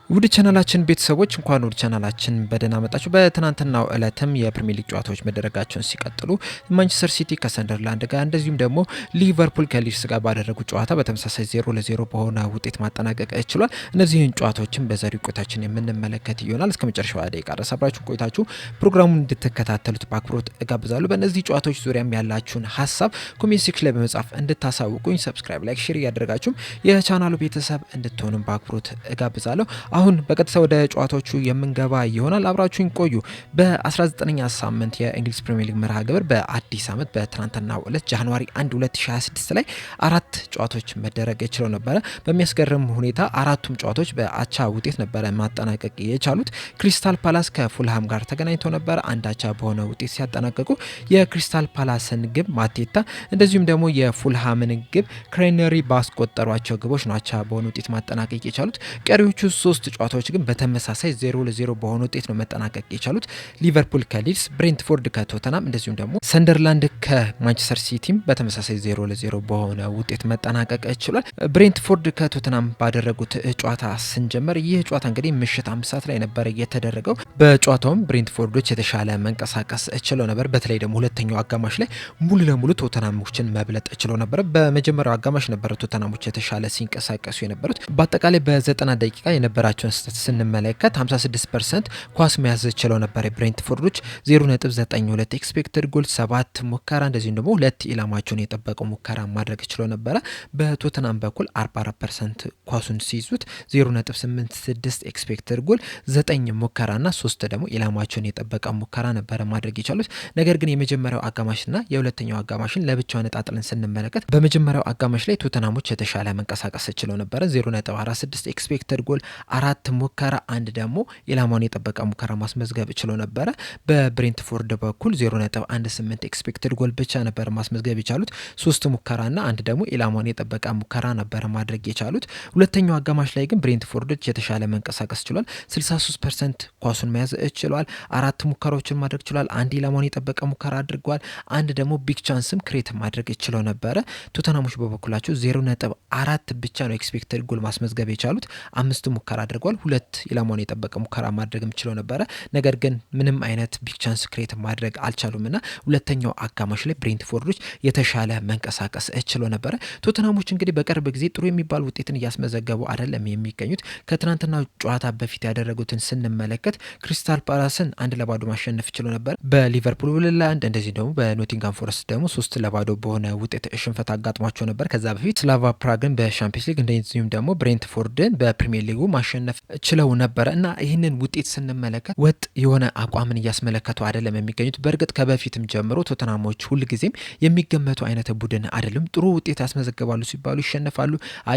ውድ ቻናላችን ቤተሰቦች እንኳን ወደ ቻናላችን በደህና መጣችሁ። በትናንትናው ዕለትም የፕሪሚየር ሊግ ጨዋታዎች መደረጋቸውን ሲቀጥሉ ማንቸስተር ሲቲ ከሰንደርላንድ ጋር እንደዚሁም ደግሞ ሊቨርፑል ከሊድስ ጋር ባደረጉ ጨዋታ በተመሳሳይ 0-0 በሆነ ውጤት ማጠናቀቅ ችሏል። እነዚህን ጨዋታዎችን በዛሬው ቆይታችን የምንመለከት ይሆናል። እስከ መጨረሻው ደቂቃ ድረስ አብራችሁ ቆይታችሁ ፕሮግራሙን እንድትከታተሉት በአክብሮት እጋብዛለሁ። በእነዚህ ጨዋታዎች ዙሪያም ያላችሁን ሀሳብ ኮሜንት ሴክሽን ላይ በመጻፍ እንድታሳውቁኝ፣ ሰብስክራይብ፣ ላይክ፣ ሼር እያደረጋችሁም የቻናሉ ቤተሰብ እንድትሆኑም በአክብሮት እጋብዛለሁ። አሁን በቀጥታ ወደ ጨዋታዎቹ የምንገባ ይሆናል። አብራችሁን ቆዩ። በ19ኛ ሳምንት የእንግሊዝ ፕሪሚየር ሊግ መርሃ ግብር በአዲስ ዓመት በትናንትናው ዕለት ጃንዋሪ 1 2026 ላይ አራት ጨዋታዎች መደረግ ችለው ነበረ። በሚያስገርም ሁኔታ አራቱም ጨዋታዎች በአቻ ውጤት ነበረ ማጠናቀቅ የቻሉት። ክሪስታል ፓላስ ከፉልሃም ጋር ተገናኝተው ነበረ። አንድ አቻ በሆነ ውጤት ሲያጠናቀቁ የክሪስታል ፓላስን ግብ ማቴታ እንደዚሁም ደግሞ የፉልሃምን ግብ ክሬነሪ ባስቆጠሯቸው ግቦች ነው አቻ በሆነ ውጤት ማጠናቀቅ የቻሉት። ቀሪዎቹ ሶስት ጨዋታዎች ግን በተመሳሳይ 0-0 በሆነ ውጤት ነው መጠናቀቅ የቻሉት። ሊቨርፑል ከሊድስ፣ ብሬንትፎርድ ከቶተናም እንደዚሁም ደግሞ ሰንደርላንድ ከማንቸስተር ሲቲም በተመሳሳይ 0-0 በሆነ ውጤት መጠናቀቅ ችሏል። ብሬንትፎርድ ከቶተናም ባደረጉት ጨዋታ ስንጀምር ይህ ጨዋታ እንግዲህ ምሽት 5 ሰዓት ላይ ነበር የተደረገው። በጨዋታውም ብሬንትፎርዶች የተሻለ መንቀሳቀስ ችለው ነበር። በተለይ ደግሞ ሁለተኛው አጋማሽ ላይ ሙሉ ለሙሉ ቶተናሞችን መብለጥ ችለው ነበር። በመጀመሪያው አጋማሽ ነበረ ቶተናሞች የተሻለ ሲንቀሳቀሱ የነበሩት። በአጠቃላይ በ90 ደቂቃ የነበራቸውን ስንመለከት 56% ኳስ መያዝ ችለው ነበር። ብሬንትፎርዶች 0.92 ኤክስፔክትድ ጎል 7 ሙከራ እንደዚሁም ደግሞ 2 ኢላማቸውን የጠበቀው ሙከራ ማድረግ ችለው ነበረ። በቶተናም በኩል 44% ኳሱን ሲይዙት 0.86 ኤክስፔክትድ ጎል 9 ሙከራና 3 ደግሞ ኢላማቸውን የጠበቀ ሙከራ ነበረ ማድረግ የቻሉት። ነገር ግን የመጀመሪያው አጋማሽና የሁለተኛው አጋማሽን ለብቻው ነጣጥለን ስንመለከት በመጀመሪያው አጋማሽ ላይ ቶተናሞች የተሻለ መንቀሳቀስ ችለው ነበረ። 0.46 ኤክስፔክትድ ጎል 4 ሙከራ አንድ ደግሞ ኢላማውን የጠበቀ ሙከራ ማስመዝገብ ችሎ ነበረ። በብሬንትፎርድ በኩል 0.18 ኤክስፔክትድ ጎል ብቻ ነበር ማስመዝገብ የቻሉት። 3 ሙከራና አንድ ደግሞ ኢላማውን የጠበቀ ሙከራ ነበር ማድረግ የቻሉት። ሁለተኛው አጋማሽ ላይ ግን ብሬንትፎርዶች የተሻለ መንቀሳቀስ ችሏል። 63% ኳሱን መያዝ ችሏል። 4 ሙከራዎችን ማድረግ ችሏል። አንድ ኢላማውን የጠበቀ ሙከራ አድርጓል። አንድ ደግሞ ቢግ ቻንስም ክሬት ማድረግ ችለው ነበረ። ቶተናሞች በበኩላቸው 0.4 ብቻ ነው ኤክስፔክትድ ጎል ማስመዝገብ የቻሉት። 5 ሙከራ አድርጓል። 2 ኢላማውን የጠበቀ ሙከራ ማድረግም ችለው ነበረ። ነገር ግን ምንም አይነት ቢግ ቻንስ ክሬት ማድረግ አልቻሉምና ሁለተኛው አጋማሽ ላይ ብሬንትፎርዶች የተሻለ መንቀሳቀስ ችለው ነበረ። ቶተናሞች እንግዲህ በቅርብ ጊዜ ጥሩ የሚባል ውጤትን እያስመዘገቡ አይደለም የሚገኙት። ከትናንትናው ጨዋታ በፊት ያደረጉትን ስንመለከት ክሪስታል ፓላስን 1-0 ማሸነፍ ችለው ነበር። በሊቨርፑል ውልላንድ እንደዚህ ደግሞ በኖቲንጋም ፎረስት ደግሞ 3-0 በሆነ ውጤት ሽንፈት አጋጥሟቸው ነበር። ከዛ በፊት ስላቫ ፕራግን በሻምፒዮንስ ሊግ እንደዚሁም ደግሞ ብሬንትፎርድን በፕሪሚየር ሊጉ ማሸነፍ ችለው ነበረ እና ይህንን ውጤት ስንመለከት ወጥ የሆነ አቋምን እያስመለከቱ አይደለም የሚገኙት። በእርግጥ ከበፊትም ጀምሮ ቶተናሞች ሁልጊዜም የሚገመቱ አይነት ቡድን አይደለም። ጥሩ ውጤት ያስመዘግባሉ ሲባሉ ይሸነፋሉ፣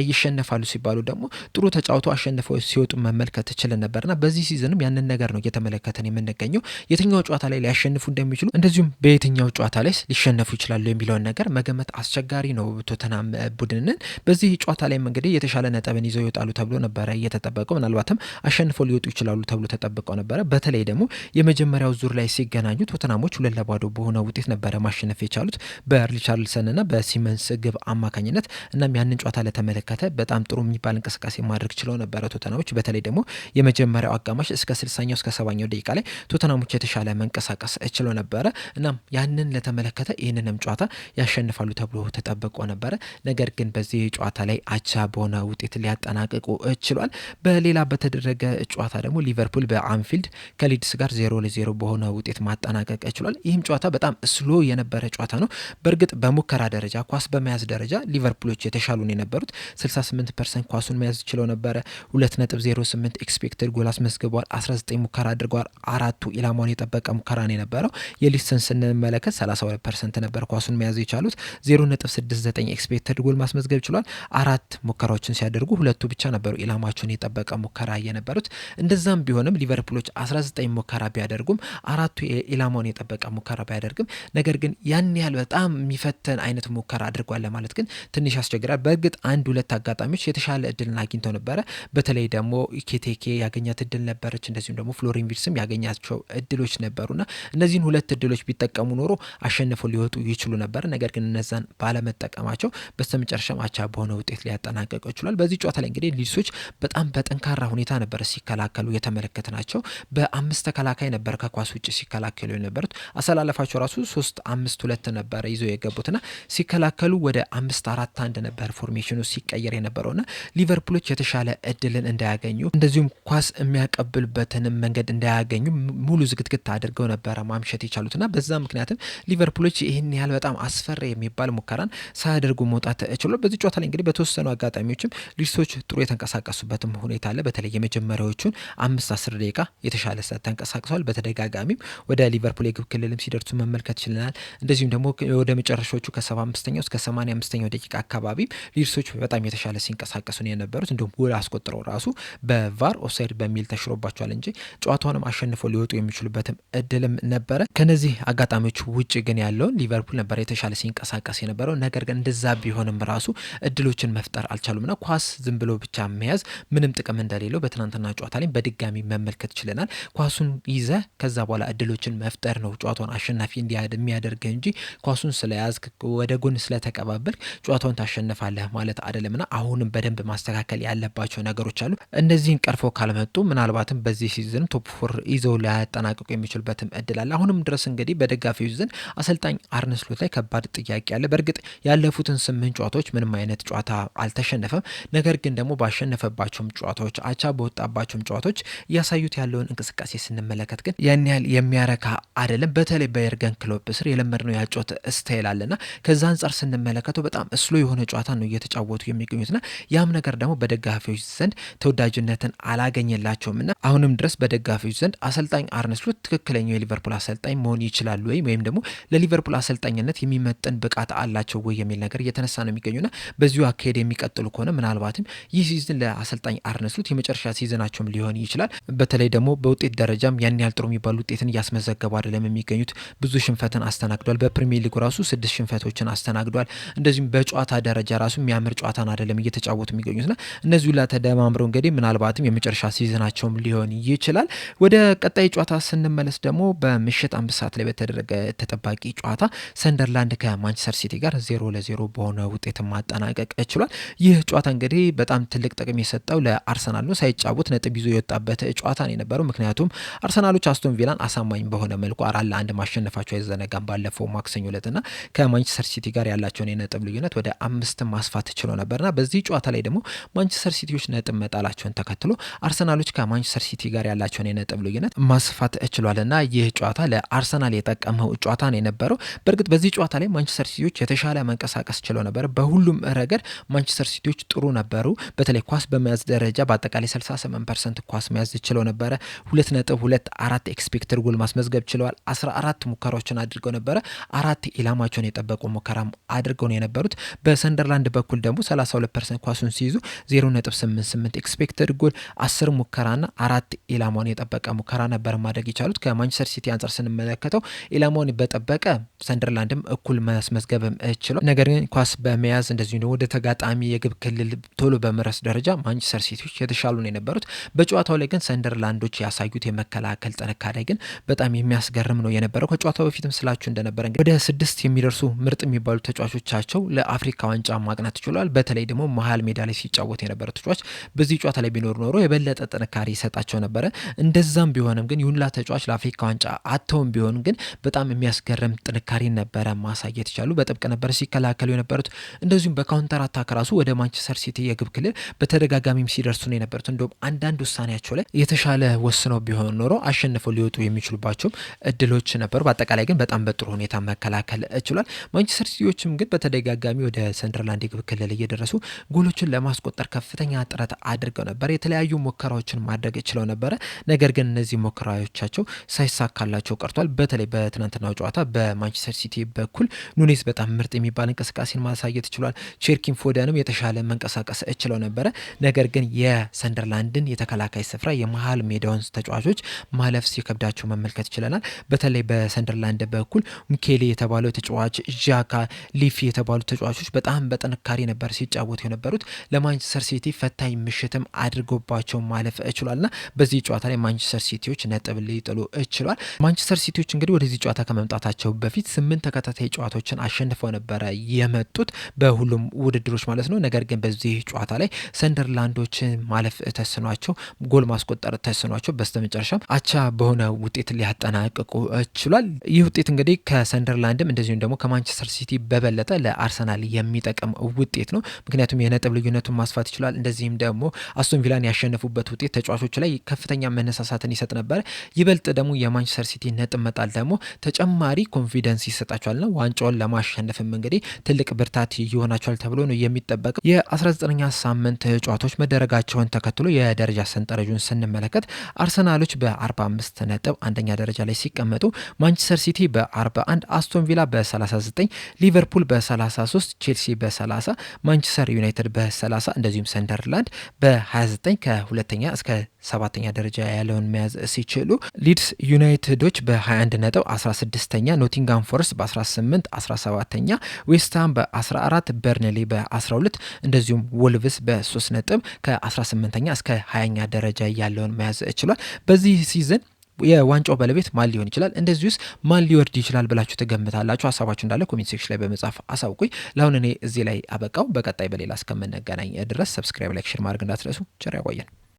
ይሸነፋሉ ሲባሉ ደግሞ ጥሩ ተጫውቶ አሸንፈው ሲወጡ መመልከት ችለን ነበርና በዚህ ሲዝንም ያንን ነገር ነው እየተመለከተን የምንገኘው። የትኛው ጨዋታ ላይ ሊያሸንፉ እንደሚችሉ እንደዚሁም በየትኛው ጨዋታ ላይ ሊሸነፉ ይችላሉ የሚለውን ነገር መገመት አስቸጋሪ ነው። ቶተናም ቡድንን በዚህ ጨዋታ ላይም እንግዲህ የተሻለ ነጥብን ይዘው ይወጣሉ ተብሎ ነበረ እየተጠበቀው። ምናልባትም አሸንፈው ሊወጡ ይችላሉ ተብሎ ተጠብቀው ነበረ። በተለይ ደግሞ የመጀመሪያው ዙር ላይ ሲገናኙ ቶተናሞች 2-0 በሆነ ውጤት ነበረ ማሸነፍ የቻሉት በሪቻርልሰን እና በሲመንስ ግብ አማካኝነት። እናም ያንን ጨዋታ ለተመለከተ በጣም ጥሩ የሚባል እንቅስቃሴ ማድረግ ችለው ነበረ ቶተናሞች። በተለይ ደግሞ የመጀመሪያው አጋማሽ እስከ 60ኛው እስከ 70ኛው ደቂቃ ላይ ቶተናሞች የተሻለ መንቀሳቀስ ችለው ነበረ። እናም ያንን ለተመለከተ ይህንንም ጨዋታ ያሸንፋሉ ተብሎ ተጠብቆ ነበረ። ነገር ግን በዚህ ጨዋታ ላይ አቻ በሆነ ውጤት ሊያጠናቅቁ ችሏል። በሌላ በተደረገ ጨዋታ ደግሞ ሊቨርፑል በአንፊልድ ከሊድስ ጋር 0-0 በሆነ ውጤት ማጠናቀቅ ችሏል። ይህም ጨዋታ በጣም ስሎ የነበረ ጨዋታ ነው። በእርግጥ በሙከራ ደረጃ ኳስ በመያዝ ደረጃ ሊቨርፑሎች የተሻሉ ነው የነበሩት። 68% ኳሱን መያዝ ችለው ነበረ። 2.08 ኤክስፔክትድ ጎል አስመዝግበዋል። 19 ሙከራ አድርገዋል። 4ቱ ኢላማውን የጠበቀ ሙከራ ነው የነበረው። የሊድስን ስንመለከት 32% ነበር ኳሱን መያዝ የቻሉት። 0.69 ኤክስፔክትድ ጎል ማስመዝገብ ችሏል። 4 ሙከራዎችን ሲያደርጉ 2ቱ ብቻ ነበሩ ኢላማቸውን የጠበቀ ሙከራ የነበሩት። እንደዛም ቢሆንም ሊቨርፑሎች 19 ሙከራ ቢያደርጉም 4ቱ ኢላማውን የጠበቀ ሙከራ ቢያደርግም ነገር ግን ያን ያህል በጣም የሚፈተን አይነት ሙከራ አድርጓል ለማለት ግን ትንሽ ያስቸግራል። በእርግጥ 1-2 አጋጣሚዎች የተሻለ እድልን አግኝተው ነበረ። በተለይ ደግሞ ኬቴኬ ያገኛት እድል ነበረች፣ እንደዚሁም ደግሞ ፍሎሪን ቪርትስም ያገኛቸው እድሎች ነበሩና እነዚህን 2 እድሎች ቢጠቀሙ ኖሮ አሸንፈው ሊወጡ ይችሉ ነበር። ነገር ግን እነዛን ባለመጠቀማቸው በስተመጨረሻም አቻ በሆነ ውጤት ሊያጠናቀቁ ይችላል። በዚህ ጨዋታ ላይ እንግዲህ ሊድሶች በጣም በጠንካራ ሁኔታ ነበር ሲከላከሉ የተመለከትናቸው። በ5 ተከላካይ ነበር ከኳስ ውጭ ሲከላከሉ የነበሩት። አሰላለፋቸው ራሱ 3-5-2 ነበር ይዘው የገቡትና ሲከላከሉ ወደ 5-4-1 ነበር ፎርሜሽኑ ሲቀየር የነበረውና ሊቨርፑሎች የተሻለ እድልን እንዳያገኙ እንደዚሁም ኳስ የሚያቀብሉበትን መንገድ እንዳያገኙ ሙሉ ዝግትግት አድርገው ነበረ ማምሸት የቻሉትና በዛ ምክንያትም ሊቨርፑሎች ይህን ያህል በጣም አስፈሪ የሚባል ሙከራን ሳያደርጉ መውጣት ችሏል። በዚህ ጨዋታ ላይ እንግዲህ በተወሰኑ አጋጣሚዎችም ሊድሶች ጥሩ የተንቀሳቀሱበትም ሁኔታ አለ። በተለይ የመጀመሪያዎቹን 5-10 ደቂቃ የተሻለ ሰዓት ተንቀሳቅሰዋል። በተደጋጋሚም ወደ ሊቨርፑል የግብ ክልልም ሲደርሱ መመልከት ችለናል። እንደዚሁም ደግሞ ወደ መጨረሻዎቹ ከ75ኛው እስከ 85ኛው ደቂቃ አካባቢ ሊድሶች በጣም የተሻለ ሲንቀሳቀሱ ነው የነበሩት። እንዲሁም ጎል አስቆጥረው ራሱ በቫር ኦፍሳይድ በሚል ተሽሮባቸዋል እንጂ ጨዋታውንም አሸንፈው ሊወጡ የሚችሉበትም እድልም ነበረ። ከነዚህ አጋጣሚዎች ውጭ ግን ያለውን ሊቨርፑል ነበር የተሻለ ሲንቀሳቀስ የነበረው። ነገር ግን እንደዛ ቢሆንም ራሱ እድሎችን መፍጠር አልቻሉምና ኳስ ዝም ብሎ ብቻ መያዝ ምንም ጥቅም እንደሌለው በትናንትና ጨዋታ ላይ በድጋሚ መመልከት ችለናል። ኳሱን ይዘ ከዛ በኋላ እድሎችን መፍጠር ነው ጨዋታውን አሸናፊ የሚያደርግ እንጂ ኳሱን ስለያዝክ ወደ ጎን ስለተቀባበል ጨዋታውን ታሸንፋለህ ማለት አይደለምና አሁንም በደንብ ማስተካከል ያለባቸው ነገሮች አሉ። እነዚህን ቀርፎ ካልመጡ ምናልባትም በዚህ ሲዝን ቶፕ 4 ይዘው ሊያጠናቅቁ የሚችሉበትም እድል አለ። አሁንም ድረስ እንግዲህ በደጋፊዎች ዘንድ አሰልጣኝ አርነ ስሎት ላይ ከባድ ጥያቄ አለ። በእርግጥ ያለፉትን 8 ጨዋታዎች ምንም አይነት ጨዋታ አልተሸነፈም። ነገር ግን ደግሞ ባሸነፈባቸውም ጨዋታዎች አቻ በወጣባቸውም ጨዋታዎች እያሳዩት ያለውን እንቅስቃሴ ስንመለከት ግን ያን ያህል የሚያረካ አይደለም። በተለይ በየርገን ክሎፕ ስር የለመድነው ያጮት ስታይል አለና ከዛ አንጻር ስንመለከተው በጣም እስሎ የሆነ ጨዋታ ነው እየተጫወቱ የሚገኙትና ያም ነገር ደግሞ በደጋፊዎች ዘንድ ተወዳጅነትን አላገኘላቸውምና አሁንም ድረስ በደጋፊዎች ዘንድ አሰልጣኝ አርነ ስሎት ትክክለኛው የሊቨርፑል አሰልጣኝ መሆን ይችላሉ ወይም ደግሞ ለሊቨርፑል አሰልጣኝነት የሚመጥን ብቃት አላቸው ወይ የሚል ነገር እየተነሳ ነው የሚገኙና በዚሁ አካሄድ የሚቀጥሉ ከሆነ ምናልባትም ይህ ሲዝን ለአሰልጣኝ አርነ ስሎት የመጨረሻ ሲዝናቸውም ሊሆን ይችላል። በተለይ ደግሞ በውጤት ደረጃም ያን ያህል ጥሩ የሚባሉ ውጤትን እያስመዘገቡ አይደለም የሚገኙት። ብዙ ሽንፈትን አስተናግዷል። በፕሪሚየር ሊጉ ራሱ 6 ሽንፈቶችን አስተናግዷል። እንደዚሁም በጨዋታ ደረጃ ራሱ የሚያምር ጨዋታን አይደለም እየተጫወቱ የሚገኙትና እነዚሁ ላይ ተደማምረው እንግዲህ ምናልባትም የመጨረሻ ሲዝናቸውም ሊሆን ይችላል። ወደ ቀጣይ ጨዋታ ስንመለስ ደግሞ በምሽት 5 ሰዓት ላይ በተደረገ ተጠባቂ ጨዋታ ሰንደርላንድ ከማንቸስተር ሲቲ ጋር 0-0 በሆነ ውጤት ማጠናቀቅ ችሏል። ይህ ጨዋታ እንግዲህ በጣም ትልቅ ጥቅም የሰጠው ለአርሰናል ነው። ሳይጫወት ነጥብ ይዞ የወጣበት ጨዋታ ነው የነበረው። ምክንያቱም አርሰናሎች አስቶን ቪላን አሳማኝ በሆነ መልኩ 4-1 ማሸነፋቸው አይዘነጋም። ባለፈው ማክሰኞ ዕለትና ከማንቸስተር ሲቲ ጋር ያላቸውን የነጥብ ልዩነት ወደ 5 ማስፋት ችሎ ነበርና በዚህ ጨዋታ ላይ ደግሞ ማንቸስተር ሲቲዎች ነጥብ መጣላቸውን ተከትሎ አርሰናሎች ከማንቸስተር ሲቲ ጋር ያላቸውን የነጥብ ልዩነት ማስፋት ችሏልና ይህ ጨዋታ ለአርሰናል የጠቀመው ጨዋታ ነው የነበረው። በእርግጥ በዚህ ጨዋታ ላይ ማንቸስተር ሲቲዎች የተሻለ መንቀሳቀስ ችለው ነበር። በሁሉም ረገድ ማንቸስተር ሲቲዎች ጥሩ ነበሩ። በተለይ ኳስ በመያዝ ደረጃ በአጠቃላይ 68% ኳስ መያዝ ችለው ነበረ። 2.24 ኤክስፔክትድ ጎል ማስመዝገብ ችለዋል። 14 ሙከራዎችን አድርገው ነበረ። 4 ኢላማቸውን የጠበቁ ሙከራም አድርገው ነው የነበሩት። በሰንደርላንድ በኩል ደግሞ 32% ኳሱን ሲይዙ 0.88 ኤክስፔክትድ ጎል 10 ሙከራና 4 ኢላማውን የጠበቀ ሙከራ ነበር ማድረግ የቻሉት። ከማንቸስተር ሲቲ አንጻር ስንመለከተው ኢላማውን በጠበቀ ሰንደርላንድም እኩል ማስመዝገብም ችሏል። ነገር ግን ኳስ በመያዝ እንደዚሁ ደግሞ ወደ ተጋጣሚ የግብ ክልል ቶሎ በመድረስ ደረጃ ማንቸስተር ሲቲዎች የተሻሉ ነው የነበሩት። በጨዋታው ላይ ግን ሰንደርላንዶች ያሳዩት የመከላከል ጥንካሬ ግን በጣም የሚያስገርም ነው የነበረው። ከጨዋታው በፊትም ስላችሁ እንደነበረ እንግዲህ ወደ 6 የሚደርሱ ምርጥ የሚባሉ ተጫዋቾቻቸው ለአፍሪካ ዋንጫ ማቅናት ችሏል። በተለይ ደግሞ መሀል ሜዳ ላይ ሲጫወት የነበረው ተጫዋች በዚህ ጨዋታ ላይ ቢኖር ኖሮ የበለጠ ጥንካሬ ይሰጣቸው ነበረ። እንደዛም ቢሆንም ግን ይሁንላ ተጫዋች ለአፍሪካ ዋንጫ አተውም ቢሆን ግን በጣም የሚያስገርም ጥንካሬ ነበረ ማሳየት ይቻሉ። በጥብቅ ነበር ሲከላከሉ የነበሩት። እንደዚሁም በካውንተር አታክ ራሱ ወደ ማንቸስተር ሲቲ የግብ ክልል በተደጋጋሚም ሲደርሱ ነው የነበሩት። እንደውም አንዳንድ ውሳኔያቸው ላይ የተሻለ ወስነው ቢሆን ኖሮ አሸንፈው ሊወጡ የሚችሉባቸውም እድሎች ነበሩ። በአጠቃላይ ግን በጣም በጥሩ ሁኔታ መከላከል ችሏል። ማንቸስተር ሲቲዎችም ግን በተደጋጋሚ ወደ ሰንደርላንድ የግብ ክልል እየደረሱ ጎሎችን ለማስቆጠር ከፍተኛ ጥረት አድርገው ነበር። የተለያዩ ሙከራዎችን ማድረግ ችለው ነበረ። ነገር ግን እነዚህ ሙከራዎቻቸው ሳይሳካላቸው ቀርቷል። በተለይ በትናንትናው ጨዋታ በማንቸስተር ሲቲ በኩል ኑኔዝ በጣም ምርጥ የሚባል እንቅስቃሴን ማሳየት ችሏል። ቼርኪን ፎደንም የተሻለ መንቀሳቀስ ችለው ነበረ። ነገር ግን የሰንደርላንድን የተከላካይ ስፍራ የመሀል ሜዳውን ተጫዋቾች ማለፍ ሲከብዳቸው መመልከት ችለናል። በተለይ በሰንደርላንድ በኩል ሙኬሌ የተባለው ተጫዋች፣ ዣካ፣ ሊፊ የተባሉ ተጫዋቾች በጣም በጥንካሬ ነበር ሲጫወቱ የነበሩት። ለማንቸስተር ሲቲ ፈታኝ ምሽትም አድርጎባቸው ማለፍ ችሏልና በዚህ ጨዋታ ላይ ማንቸስተር ሲቲዎች ነጥብ ሊጥሉ ችሏል። ማንቸስተር ሲቲዎች እንግዲህ ወደዚህ ጨዋታ ከመምጣታቸው በፊት 8 ተከታታይ ጨዋታዎችን አሸንፈው ነበረ የመጡት በሁሉም ውድድሮች ማለት ነው። ነገር ግን በዚህ ጨዋታ ላይ ሰንደርላንዶችን ማለፍ ተስኗቸው ጎል ማስቆጠር ተስኗቸው በስተመጨረሻም አቻ በሆነ ውጤት ሊያጠናቅቁ ችሏል። ይህ ውጤት እንግዲህ ከሰንደርላንድም እንደዚሁም ደግሞ ከማንቸስተር ሲቲ በበለጠ ለአርሰናል የሚጠቅም ውጤት ነው። ምክንያቱም የነጥብ ልዩነቱን ማስፋት ይችላል። እንደዚህም ደግሞ አስቶን ቪላን ያሸነፉበት ውጤት ተጫዋቾች ላይ ከፍተኛ መነሳሳትን ይሰጥ ነበር። ይበልጥ ደግሞ የማንቸስተር ሲቲ ነጥብ መጣል ደግሞ ተጨማሪ ኮንፊደንስ ይሰጣቸዋልና ዋንጫውን ለማሸነፍም እንግዲህ ትልቅ ብርታት ይሆናቸዋል ተብሎ ነው የሚጠበቀው። የ19ኛ ሳምንት ጨዋታዎች መደረጋቸውን ተከትሎ የደረጃ ሰንጠረዡን ስንመለከት አርሰናሎች በ45 ነጥብ አንደኛ ደረጃ ላይ ሲቀመጡ ማንቸስተር ሲቲ በ41፣ አስቶን ቪላ በ39፣ ሊቨርፑል በ33፣ ቼልሲ በ30፣ ማንቸስተር ዩናይትድ በ30 እንደዚሁም ሰንደርላንድ በ29 ከሁለተኛ እስከ ሰባተኛ ደረጃ ያለውን መያዝ ሲችሉ ሊድስ ዩናይትዶች በ21 ነጥብ 16ኛ፣ ኖቲንጋም ፎረስት በ18 17ኛ፣ ዌስትሃም በ14፣ በርንሌ በ12 እንደዚሁም ወልቭስ በ3 ነጥብ ከ18ኛ እስከ 20ኛ ደረጃ ያለውን መያዝ ችሏል። በዚህ ሲዝን የዋንጫው ባለቤት ማን ሊሆን ይችላል? እንደዚሁስ ማን ሊወርድ ይችላል ብላችሁ ትገምታላችሁ? ሀሳባችሁ እንዳለ ኮሜንት ሴክሽን ላይ በመጻፍ አሳውቁኝ። ለአሁን እኔ እዚህ ላይ አበቃው። በቀጣይ በሌላ እስከምንገናኝ ድረስ ሰብስክራይብ፣ ላይክ፣ ሼር ማድረግ እንዳትረሱ። ቸር ያቆየን።